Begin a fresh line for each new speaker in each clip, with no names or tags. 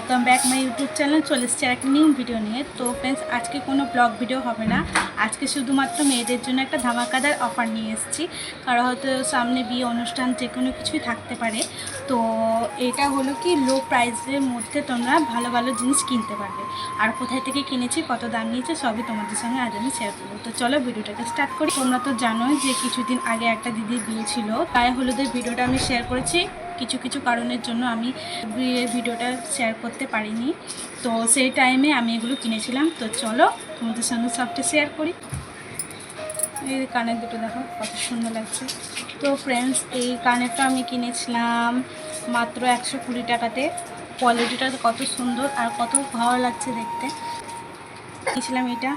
Welcome back my YouTube channel. চলে এসেছি একটা নিউ ভিডিও নিয়ে। তো ফ্রেন্ডস, আজকে কোনো ব্লগ ভিডিও হবে না। আজকে শুধুমাত্র মেয়েদের জন্য একটা ধামাকাদার অফার নিয়ে এসেছি। কারো হয়তো সামনে বিয়ে অনুষ্ঠান যে কোনো কিছুই থাকতে পারে। তো এটা হলো কি, লো প্রাইসের মধ্যে তোমরা ভালো ভালো জিনিস কিনতে পারবে। আর কোথায় থেকে কিনেছি, কত দাম নিয়েছে, সবই তোমাদের সঙ্গে আজ আমি শেয়ার করবো। তো চলো ভিডিওটাকে স্টার্ট করি। তোমরা তো জানোই যে কিছুদিন আগে একটা দিদির বিয়ে ছিল, গায়ে হলুদের ভিডিওটা আমি শেয়ার করেছি। কিছু কিছু কারণের জন্য আমি ভিডিওটা শেয়ার করতে পারিনি। তো সেই টাইমে আমি এগুলো কিনেছিলাম। তো চলো তোমাদের সঙ্গে সবটা শেয়ার করি। এই কানের দুটো দেখো কত সুন্দর লাগছে। তো ফ্রেন্ডস, এই কানেরটা আমি কিনেছিলাম মাত্র 120 টাকাতে। কোয়ালিটিটা কত সুন্দর আর কত ভালো লাগছে দেখতে। কিনেছিলাম এটা,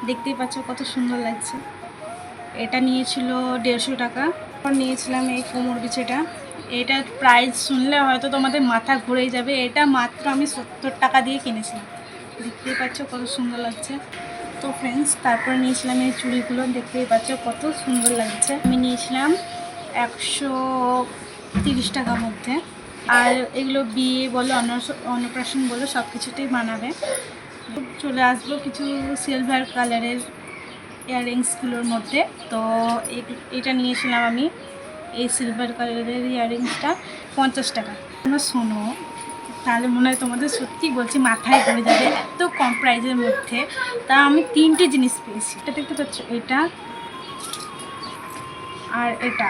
দেখতেই পাচ্ছ কত সুন্দর লাগছে। এটা নিয়েছিল 150 টাকা। নিয়েছিলাম এই কোমর বিছেটা। এটার প্রাইস শুনলে হয়তো তোমাদের মাথা ঘুরেই যাবে। এটা মাত্র আমি 70 টাকা দিয়ে কিনেছিলাম। দেখতেই পাচ্ছ কত সুন্দর লাগছে। তো ফ্রেন্ডস, তারপর নিয়েছিলাম এই চুড়িগুলো, দেখতেই পাচ্ছ কত সুন্দর লাগছে। আমি নিয়েছিলাম 130 টাকার মধ্যে। আর এগুলো বিয়ে বলো অন্নপ্রাশন বলো সব কিছুতেই মানাবে। চলে আসবো কিছু সিলভার কালারের ইয়াররিংসগুলোর মধ্যে। তো এটা নিয়েছিলাম আমি, এই সিলভার কালারের ইয়াররিংসটা 50 টাকা। তোমরা শোনো, তাহলে মনে হয় তোমাদের সত্যি বলছি মাথায় ঘুরে যাবে, এত কম প্রাইসের মধ্যে। তা আমি 3টে জিনিস পেয়েছি। এটা দেখতে পাচ্ছ, এটা আর এটা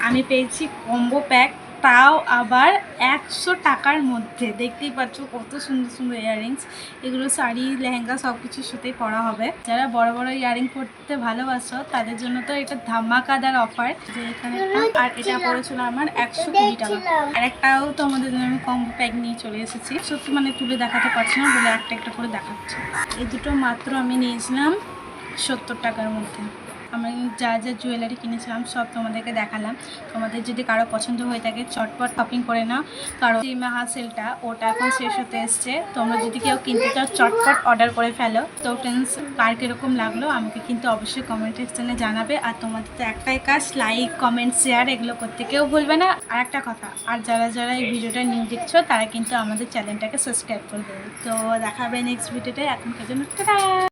আমি পেয়েছি কম্বো প্যাক, তাও আবার 100 টাকার মধ্যে। দেখতেই পাচ্ছ কত সুন্দর সুন্দর ইয়াররিংস। এগুলো শাড়ি লেহেঙ্গা সব কিছুর সাথেই পরা হবে। যারা বড় বড় ইয়াররিং পরতে ভালোবাসো তাদের জন্য তো এটা ধামাকাদার অফার। যে এখানে আর এটা পড়েছিল আমার 120 টাকা। আর একটাও তো আমাদের জন্য আমি কম্বো প্যাক নিয়ে চলে এসেছি। সত্যি মানে তুলে দেখাতে পারছি না বলে একটা একটা করে দেখাচ্ছি। এই দুটো মাত্র আমি নিয়েছিলাম 70 টাকার মধ্যে। আমি যা যা জুয়েলারি কিনেছিলাম সব তোমাদেরকে দেখালাম। তোমাদের যদি কারো পছন্দ হয়ে থাকে চটপট শপিং করে নাও, কারণ এই মাহা সেলটা ওটা এখন শেষ হতে এসছে। তোমরা যদি কেউ কিনতে চাও চটপট অর্ডার করে ফেলো। তো ফ্রেন্ডস, কার কীরকম লাগলো আমাকে কিন্তু অবশ্যই কমেন্ট সেকশনে জানাবে। আর তোমাদের তো একটাই কাজ, লাইক কমেন্ট শেয়ার এগুলো করতে কেউ ভুলবে না। আর একটা কথা, আর যারা যারা এই ভিডিওটা নিউ দেখছো তারা কিন্তু আমাদের চ্যানেলটাকে সাবস্ক্রাইব করে দেবে। তো দেখা হবে নেক্সট ভিডিওতে। এখনকার জন্য টাটা।